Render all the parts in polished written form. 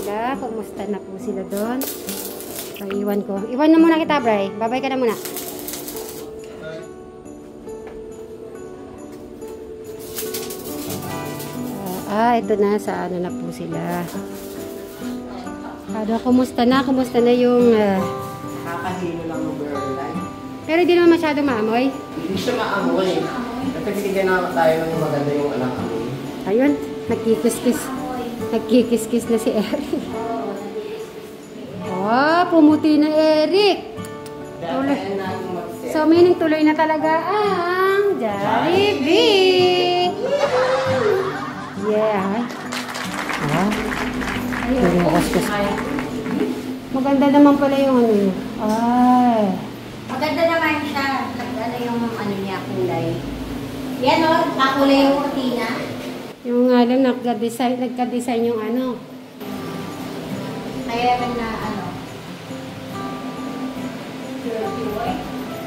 sila. Kumusta na po sila doon? Iwan ko. Iwan na muna kita, Bray. Babay ka na muna. Ito na. Sa ano na po sila. Kumusta na? Kumusta na yung... Nakakahilo lang ng burger. Pero hindi naman masyado maamoy. Hindi siya maamoy. Kasi bigyan na tayo ng maganda yung anak amoy. Ayun. Nagkikis-kis. Nagkikis-kis na si Eric. Oh, pumuti na Eric. Tuloy. So, meaning tuloy na talaga ang Jollibee. Yeah. Maganda naman pala yung ano yun. Ay. Maganda naman siya. Ano yung ano niya, kulay. Yan o, kakulay yung kurtina. Yung nga lang, nagka-design yung ano. Kaya na ano.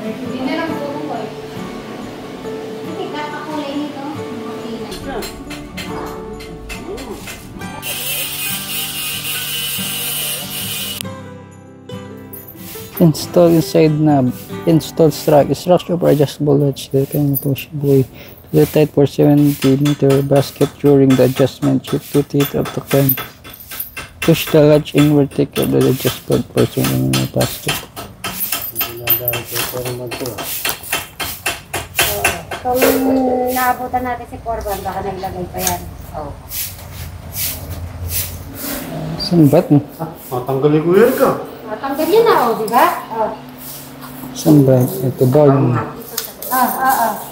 Hindi na lang puro white. Kasi kakakulay nito, kurtina. Install inside knob. Install structure for adjustable latch that can push away to the tight for 70-meter basket during the adjustment. Shift to teeth of the clamp. Push the latch inward, take of the adjustable portion in the basket. Kung naabutan natin si Corban, baka naglagay pa yan. Oh. Saan ba't mo? Matanggalin ko yan ka. Matanggal yan na, di ba? Saan ba? Ito ba?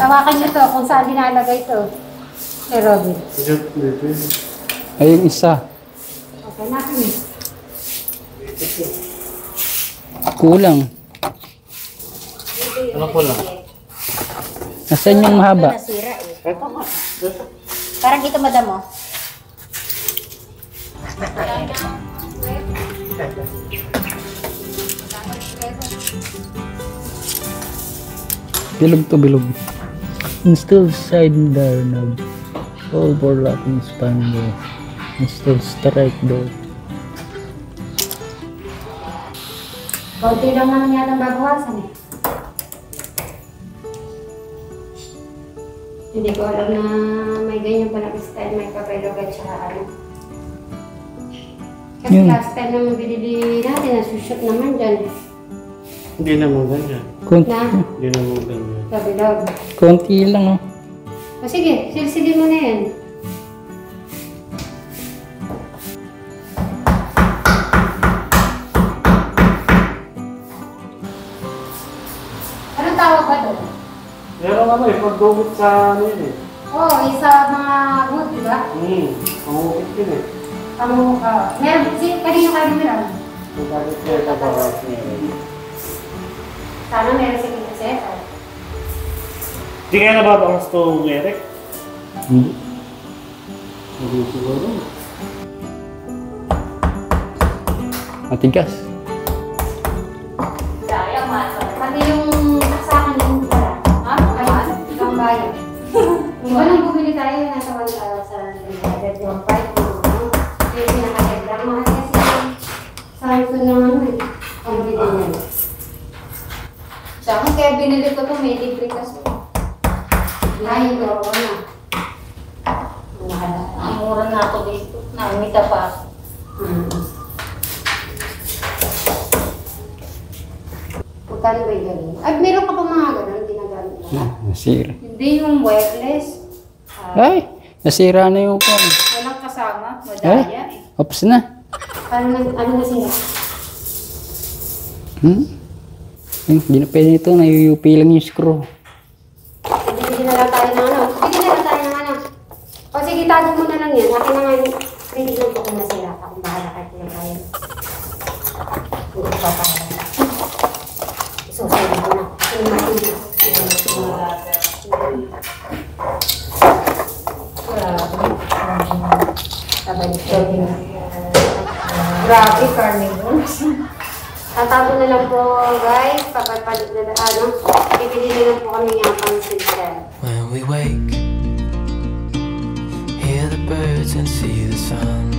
Tawakan nyo to kung saan dinalagay ito. Kay Robin. Ay, yung isa. Okay, natin eh. Kulang. Ano kulang? Nasaan yung mahaba? Nasira eh. Parang dito madamo. Bilog to bilog. Install side door knob. All overlapping span door. Install strike door. Konti lang naman yata babawasan eh. Hindi ko alam na may ganyan pa na style, may kapelog at saka ano. Kasi last time naman binili natin, nasushoot naman dyan. Hindi naman ganyan. Hindi naman ganyan. Kapelog. Konti lang oh. O sige, silsilin mo na yan. Anong tawag ba doon? Meron naman eh, pagdugit sa ano yun eh. Oo, isa mga wood, di ba? Pangukit yun eh. Meron, kanino kayo meron? Kung bakit kaya kabawas meron. Sana meron sa kinaseta. Di kaya nababangas to, Eric? Hindi. Hindi siguro. Matigas. Sayang maso. Pati yung sa akin yung pala. Ha? Ayun, ibang bayan. Di ba nang bumili tayo, nasa 1,105 yung pinaka-head lang. Mahal kasi Samsung naman eh. Ang bili niya. Sa akin, kaya binili ko ito, may libre kasi. Ay, ito ako na. Ang mura na ako dito. Namita pa ako. Magkano ba yung galing? Ay, meron ka pa mga ganun, ginagamit na. Nasira. Hindi yung wireless. Ay! Nasira na yung phone. Walang kasama. Madaya eh. Ops na. Ano na sila? Hindi na pwede ito. Nayuyupi lang yung screw. Bigyan na lang tayo ng ano. Bigyan na lang tayo ng ano. O sige, tago mo na lang yan. Akin naman, hindi lang po kung nasira ka. Kung bahala ka kaya tayo. Hindi pa tayo. Isusunod ko na. Hindi matilis. Grabe, carnivores. Tatago na lang po, guys. Papapalit na ano. Bibili na lang po kami yung pang-silver. When we wake, hear the birds and see the sun.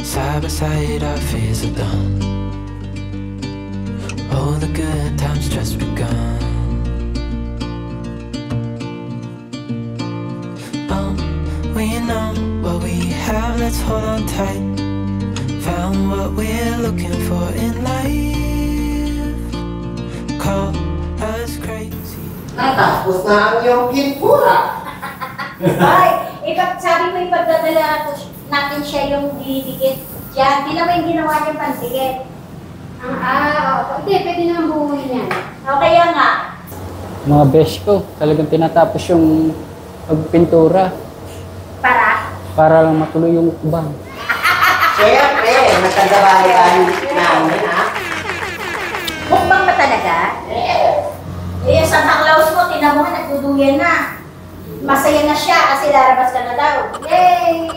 Side by side our fears are done. Oh, the good times just begun. Oh, we know what we have, let's hold on tight. Found what we're looking for in life. Call us crazy. Natapos na ang iyong pintura. Ay, sabi ko ipagdadala natin siya yung didikit dyan. Di naman yung ginawa niya pandikit. Hindi, pwede naman buuin yan. O kaya nga, Mga besh ko, talagang tinatapos yung pagpintura para lang matuloy yung kubang. Siyempre, magkagabayan namin, ha? mukbang ba talaga? Eh, Santa Claus mo, tinan mo nga, nagduduyan na. Masaya na siya kasi lalabas ka na daw. Yay!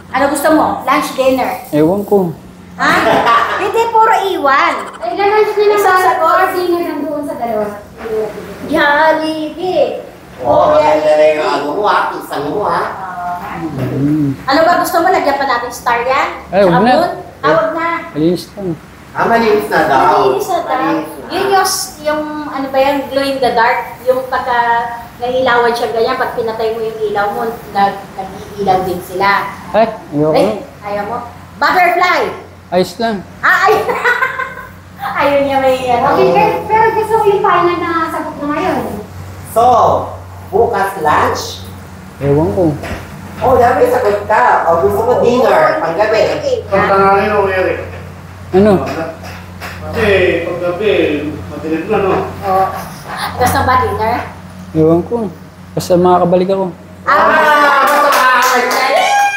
Ano gusto mo? Lunch, dinner? Ewan ko. Ha? Hindi, puro iwan. Ay, lalunch na lang Isang sa sagot. or dinner nandoon sa dalawa. Jollibee. Oo, maganda na yung ano mo, ha? Pisang mo, ha? Ano ba gusto mo? Lagyan pa natin star yan? Ay, huwag na. Huwag na. Malinis lang. Malinis na daw. Malinis na daw. Malinis na. Yun yung, ano ba yan, glow in the dark. Yung pagka nailawan siya ganyan, pag pinatay mo yung ilaw mo, nag-iilaw din sila. Ay, ayoko. Ay, ayaw mo? Butterfly! Ayos lang. Ayaw! Ayaw niya may ano. Okay, pero gusto ko yung final na sagot na ngayon. So, bukas lunch. Ewan ko. Oh, dami sagot ka. O gusto mo dinner, panggabi. Pagtanganin mo, Eric. Ano? Kasi paggabi, matinig na, no? Oh. Tapos na ba dinner? Ewan ko. Basta makakabalik ako.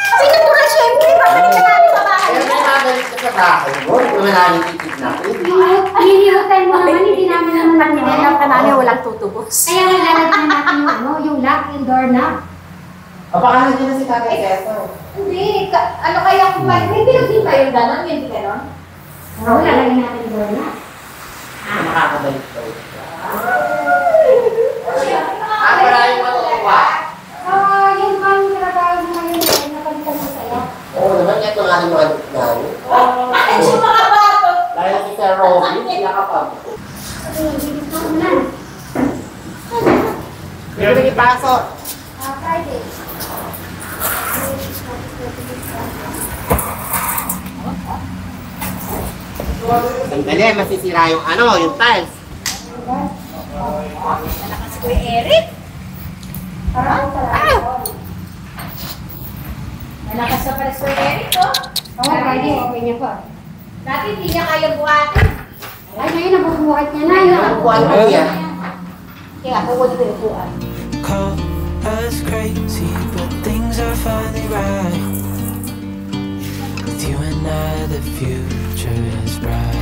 Kasi natural siyempre, babalik ka namin sa bahay. Kaya may nabalik ka sa bahay mo. Hindi naman namin titignan. Hinihiwatay mo naman, hindi namin naman Pag-nilaw ka namin, walang tutubos. Kaya nilalagyan natin yung ano, yung lock, yung doorknob. O baka nandiyan na si Tatay Keso. Hindi, ano kaya kung ba? May bilog din ba yung gano'n? Yung di gano'n? Oo, lalagyan natin yung doorknob. Makakabalik daw. Maraming matutuwa. Yung bang trabaho mo ngayon, napalitan mo sa'yo. Oo naman, yan ito nga ng mga duklan. Ay, siya mga bato! Dahil si Sir Robin, sila kapag. Gusto mo na. Pero ipasok. Friday. Sandali, masisira yung ano, yung tiles. Malakas ko yung Eric. Malakas ka pala sa Eric, oh. Oo, Friday, okay niya pa. Dati hindi niya kaya buhatin. Ay, ngayon, nabubuhat niya na. Nakukuhan mo niya. Kaya kukunin ko yung buhat. Call us crazy, but things are finally right. With you and I, the future is bright.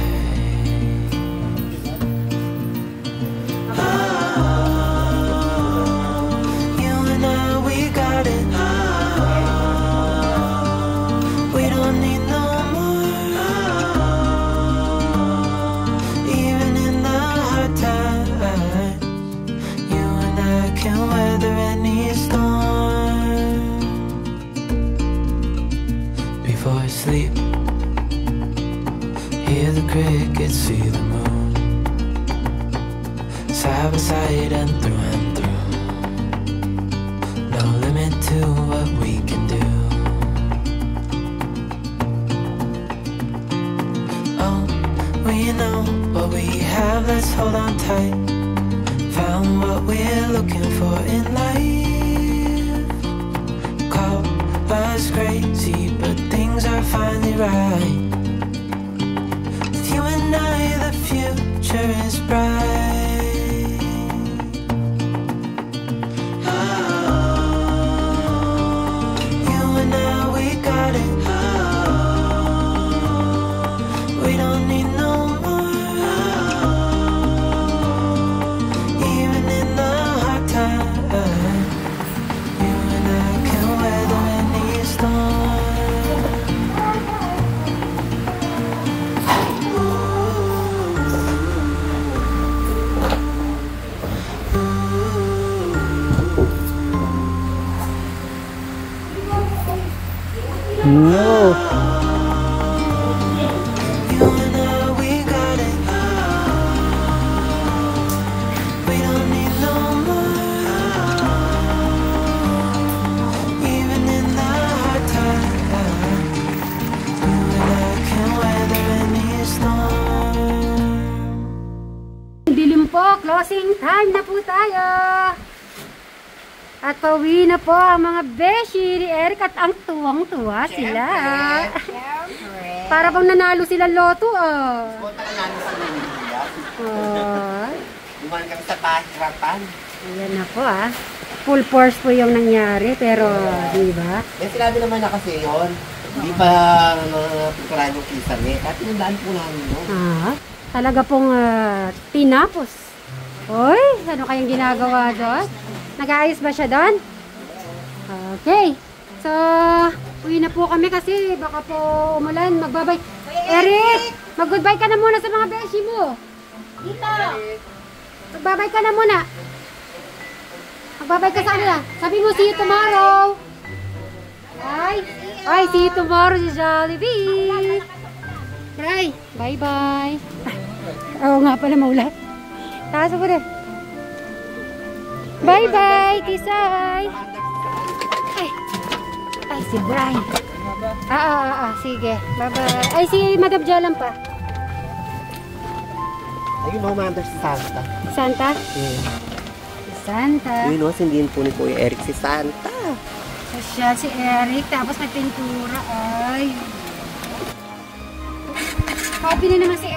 Oh, you and I, we got it. We don't need no more. Even in the hard times, you and I can weather any storm. Before I sleep, hear the crickets, see the moon. Side by side and through. No limit to what we can do. Oh, we know what we have, let's hold on tight. Found what we're looking for in life. Call us crazy, but things are finally right. With you and I, the future is bright. You and I, we got it. We don't need no more. Even in the hard times, you and I can weather any storm. po, closing time na po tayo. At pauwi na po ang mga beshi ni Eric at ang tuwang-tuwa sila. Para bang nanalo sila loto, oh. Punta ka namin sa Manila. Oh. Dumaan kami sa pahirapan. Ayan na po, ah. Full force po yung nangyari, pero, di ba? Eh, sinabi naman na kasi yun. Hindi pa pagkaraan yung kisame. At tinandaan po namin yun. Ah, talaga pong tinapos. Hoy, ano kayang ginagawa doon? Nag-aayos ba siya doon? Okay. So, uwi na po kami kasi baka po umulan. Magbabay. Eric, mag-goodbye ka na muna sa mga beshi mo. Dito. Magbabay ka na muna. Magbabay ka sa kanila. Sabi mo, see you tomorrow. Ay, see you tomorrow sa Jollibee. Bye. Bye-bye. Oo nga pala, maulat. Taas mo rin. Bye-bye, Kisay. Ay, si Brian. Sige. Bye-bye. Ay, si Madam Jalan pa. Ayun o, Mother si Santa. Santa? Yeah. Santa. Yun o, sindihin po ni Kuya Eric si Santa. Social si Eric, tapos may pintura. Ay. Hobby na naman si